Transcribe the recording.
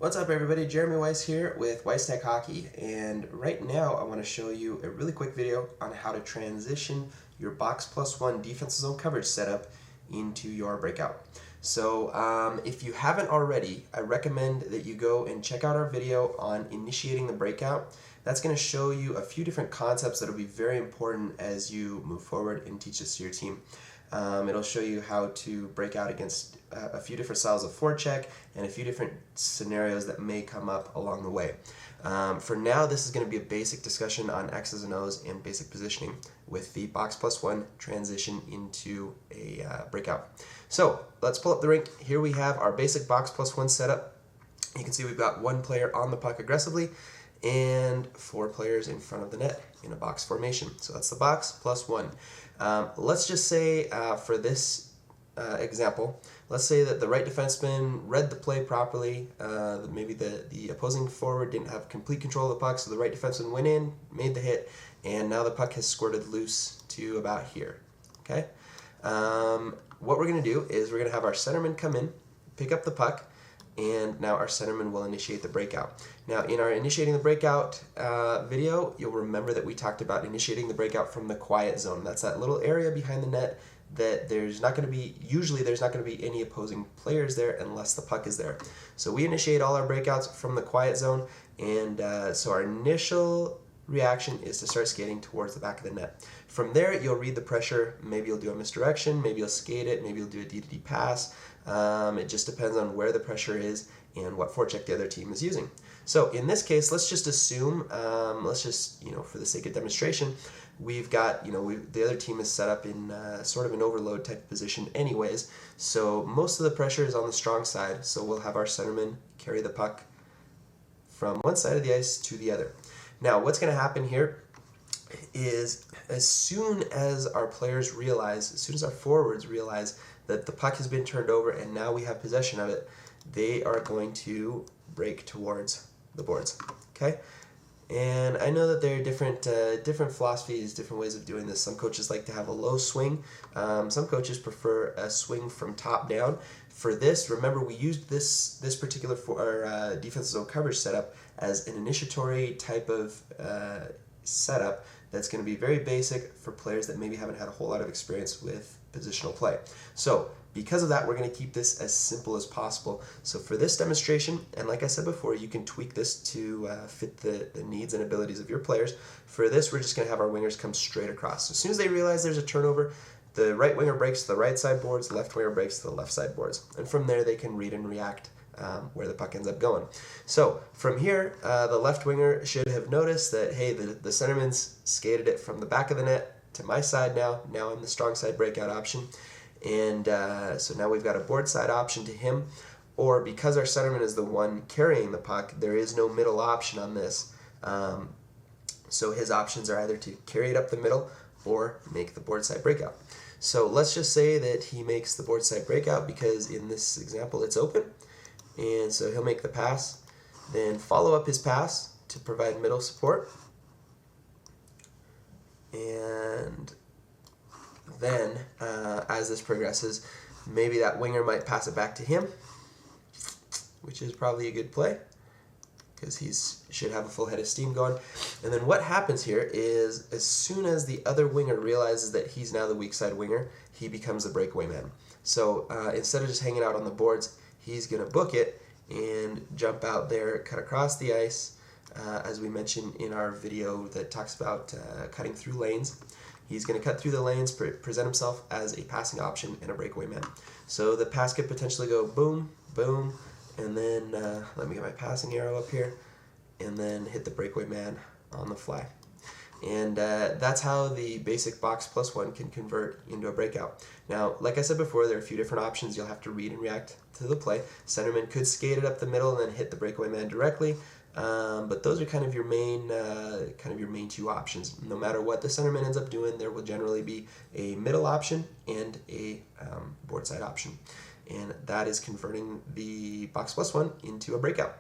What's up everybody, Jeremy Weiss here with Weiss Tech Hockey, and right now I want to show you a really quick video on how to transition your box plus one defensive zone coverage setup into your breakout. So if you haven't already, I recommend that you go and check out our video on initiating the breakout. That's going to show you a few different concepts that will be very important as you move forward and teach this to your team. It'll show you how to break out against a few different styles of forecheck and a few different scenarios that may come up along the way. For now, this is going to be a basic discussion on X's and O's and basic positioning with the box plus one transition into a breakout. So let's pull up the rink. Here we have our basic box plus one setup. You can see we've got one player on the puck aggressively and four players in front of the net in a box formation. So that's the box plus one. Let's just say for this example, let's say that the right defenseman read the play properly. Maybe the opposing forward didn't have complete control of the puck, so the right defenseman went in, made the hit, and now the puck has squirted loose to about here. Okay. What we're going to do is we're going to have our centerman come in, pick up the puck, and now our centerman will initiate the breakout. Now in our initiating the breakout video, you'll remember that we talked about initiating the breakout from the quiet zone. That's that little area behind the net that usually there's not going to be any opposing players there unless the puck is there. So we initiate all our breakouts from the quiet zone, and so our initial reaction is to start skating towards the back of the net. From there, you'll read the pressure. Maybe you'll do a misdirection, maybe you'll skate it, maybe you'll do a D-to-D pass. It just depends on where the pressure is and what forecheck the other team is using. So in this case, let's just assume, for the sake of demonstration, we've got, the other team is set up in sort of an overload type of position anyways. So most of the pressure is on the strong side. So we'll have our centerman carry the puck from one side of the ice to the other. Now, what's going to happen here is as soon as our forwards realize that the puck has been turned over and now we have possession of it, they are going to break towards the boards. Okay? And I know that there are different philosophies, different ways of doing this. Some coaches like to have a low swing. Some coaches prefer a swing from top down. For this, remember we used this particular defensive zone coverage setup as an initiatory type of setup that's going to be very basic for players that maybe haven't had a whole lot of experience with positional play. So because of that, we're going to keep this as simple as possible. So for this demonstration, and like I said before, you can tweak this to fit the needs and abilities of your players. For this, we're just going to have our wingers come straight across. So as soon as they realize there's a turnover, the right winger breaks to the right side boards, the left winger breaks to the left side boards. And from there, they can read and react where the puck ends up going. So from here, the left winger should have noticed that, hey, the centerman's skated it from the back of the net to my side now. Now I'm the strong side breakout option. And so now we've got a board side option to him. Or because our centerman is the one carrying the puck, there is no middle option on this. So his options are either to carry it up the middle or make the board side breakout. So let's just say that he makes the board side breakout because in this example it's open. And so he'll make the pass, then follow up his pass to provide middle support. And then as this progresses, maybe that winger might pass it back to him, which is probably a good play because he should have a full head of steam going. And then what happens here is as soon as the other winger realizes that he's now the weak side winger, he becomes the breakaway man. So instead of just hanging out on the boards, he's going to book it and jump out there, cut across the ice, as we mentioned in our video that talks about cutting through lanes. He's going to cut through the lanes, present himself as a passing option and a breakaway man. So the pass could potentially go boom, boom, and then let me get my passing arrow up here, and then hit the breakaway man on the fly. And that's how the basic box plus one can convert into a breakout. Now, like I said before, there are a few different options. You'll have to read and react to the play. Centerman could skate it up the middle and then hit the breakaway man directly. But those are kind of your main two options. No matter what the centerman ends up doing, there will generally be a middle option and a board side option. And that is converting the box plus one into a breakout.